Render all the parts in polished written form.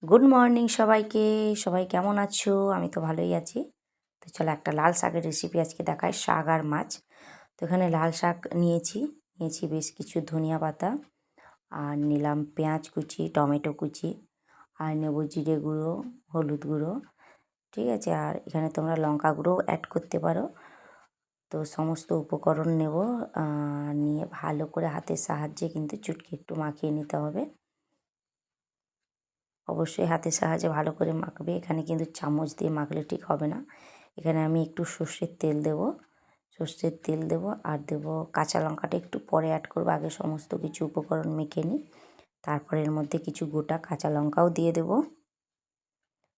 Good morning সবাইকে। সবাই কেমন আছো? আমি তো ভালোই আছি। তো চলো একটা লাল শাকের রেসিপি আজকে দেখাই, শাক আর মাছ। তো এখানে লাল শাক নিয়েছি বেশ কিছু ধনিয়া পাতা, আর নিলাম পেঁয়াজ কুচি, টমেটো কুচি, আর নেব জিরে গুঁড়ো, হলুদ গুঁড়ো, ঠিক আছে। আর এখানে তোমরা লঙ্কা গুঁড়োও অ্যাড করতে পারো। তো সমস্ত উপকরণ নেব, নিয়ে ভালো করে হাতের সাহায্যে কিন্তু চুটকি একটু মাখিয়ে নিতে হবে। অবশ্যই হাতের সাহায্যে ভালো করে মাখবে। এখানে কিন্তু চামচ দিয়ে মাখলে ঠিক হবে না। এখানে আমি একটু সর্ষের তেল দেব আর দেব কাঁচা লঙ্কাটা একটু পরে অ্যাড করবো। আগে সমস্ত কিছু উপকরণ মেখে নিই, তারপরে এর মধ্যে কিছু গোটা কাঁচা লঙ্কাও দিয়ে দেব।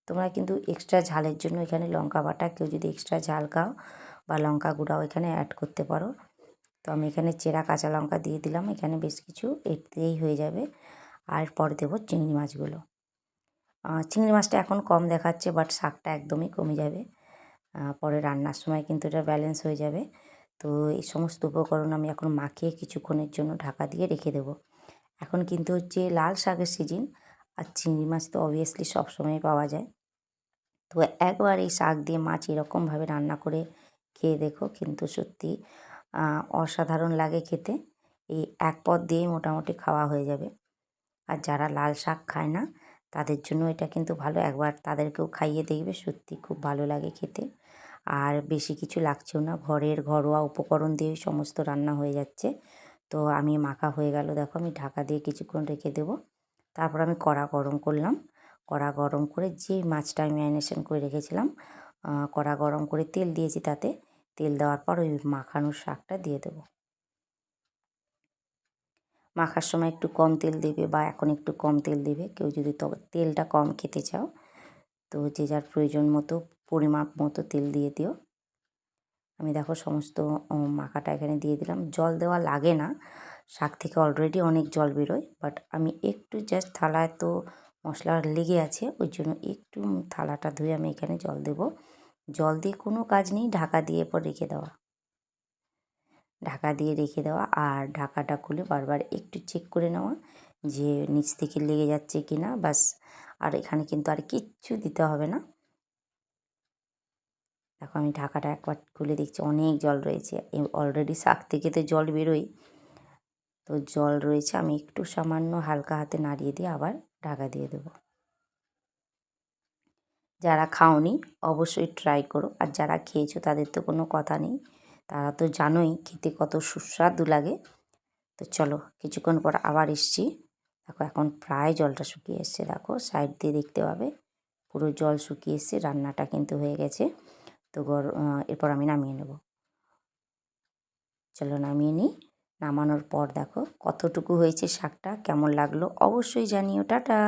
তোমরা কিন্তু এক্সট্রা ঝালের জন্য এখানে লঙ্কা বাটা, কেউ যদি এক্সট্রা ঝাল খাও বা লঙ্কা গুঁড়াও এখানে অ্যাড করতে পারো। তো আমি এখানে চেরা কাঁচা লঙ্কা দিয়ে দিলাম, এখানে বেশ কিছু, এতেই হয়ে যাবে। আর পরে দেবো চিংড়ি মাছগুলো। চিংড়ি মাছটা এখন কম দেখাচ্ছে, বাট শাকটা একদমই কমে যাবে। পরে রান্নার সময় কিন্তু এটা ব্যালেন্স হয়ে যাবে। তো এই সমস্ত উপকরণ আমি এখন মাখিয়ে কিছুক্ষণের জন্য ঢাকা দিয়ে রেখে দেবো। এখন কিন্তু হচ্ছে লাল শাকের সিজন, আর চিংড়ি মাছ তো অবভিয়াসলি সবসময় পাওয়া যায়। তো একবার এই শাক দিয়ে মাছ এরকমভাবে রান্না করে খেয়ে দেখো, কিন্তু সত্যি অসাধারণ লাগে খেতে। এই এক পদ দিয়েই মোটামুটি খাওয়া হয়ে যাবে। আর যারা লাল শাক খায় না তাদের জন্য এটা কিন্তু ভালো, একবার তাদেরকেও খাইয়ে দেখবে, সত্যি খুব ভালো লাগে খেতে। আর বেশি কিছু লাগছেও না, ঘরের ঘরোয়া উপকরণ দিয়েই সমস্ত রান্না হয়ে যাচ্ছে। তো আমি মাখা হয়ে গেল, দেখো আমি ঢাকা দিয়ে কিছুক্ষণ রেখে দেবো। তারপর আমি কড়া গরম করলাম। কড়া গরম করে যে মাছটা আমি ম্যারিনেশন করে রেখেছিলাম, কড়া গরম করে তেল দিয়েছি, তাতে তেল দেওয়ার পর ওই মাখানোর শাকটা দিয়ে দেবো। মাখার সময় একটু কম তেল দেবে, বা এখন একটু কম তেল দেবে। কেউ যদি তেলটা কম খেতে চাও তো যে যার প্রয়োজন মতো পরিমাপ মতো তেল দিয়ে দিও। আমি দেখো সমস্ত মাখাটা এখানে দিয়ে দিলাম। জল দেওয়া লাগে না, শাক থেকে অলরেডি অনেক জল বেরোয়, বাট আমি একটু জাস্ট থালায় তো মশলা লেগে আছে, ওই জন্য একটু থালাটা ধুয়ে আমি এখানে জল দেব। জল দিয়ে কোনো কাজ নেই, ঢাকা দিয়ে পর রেখে দেওয়া। ঢাকা দিয়ে রেখে দেওয়া আর ঢাকাটা খুলে বারবার একটু চেক করে নেওয়া যে নিচ থেকে লেগে যাচ্ছে কি না, বাস। আর এখানে কিন্তু আর কিচ্ছু দিতে হবে না। দেখো আমি ঢাকাটা একবার খুলে দেখছি, অনেক জল রয়েছে। অলরেডি শাক থেকে তো জল বেরোয়, তো জল রয়েছে। আমি একটু সামান্য হালকা হাতে নাড়িয়ে দিয়ে আবার ঢাকা দিয়ে দেবো। যারা খাওনি অবশ্যই ট্রাই করো, আর যারা খেয়েছো তাদের তো কোনো কথা নেই, তারা তো জানোই খেতে কত সুস্বাদু লাগে। তো চলো কিছুক্ষণ পর আবার এসছি। দেখো এখন প্রায় জলটা শুকিয়ে এসছে, দেখো সাইড দিয়ে দেখতে পাবে পুরো জল শুকিয়ে এসছে। রান্নাটা কিন্তু হয়ে গেছে। তো এরপর আমি নামিয়ে নেব। চলো নামিয়ে নিই। নামানোর পর দেখো কতটুকু হয়েছে শাকটা, কেমন লাগলো অবশ্যই জানিও। টাটা।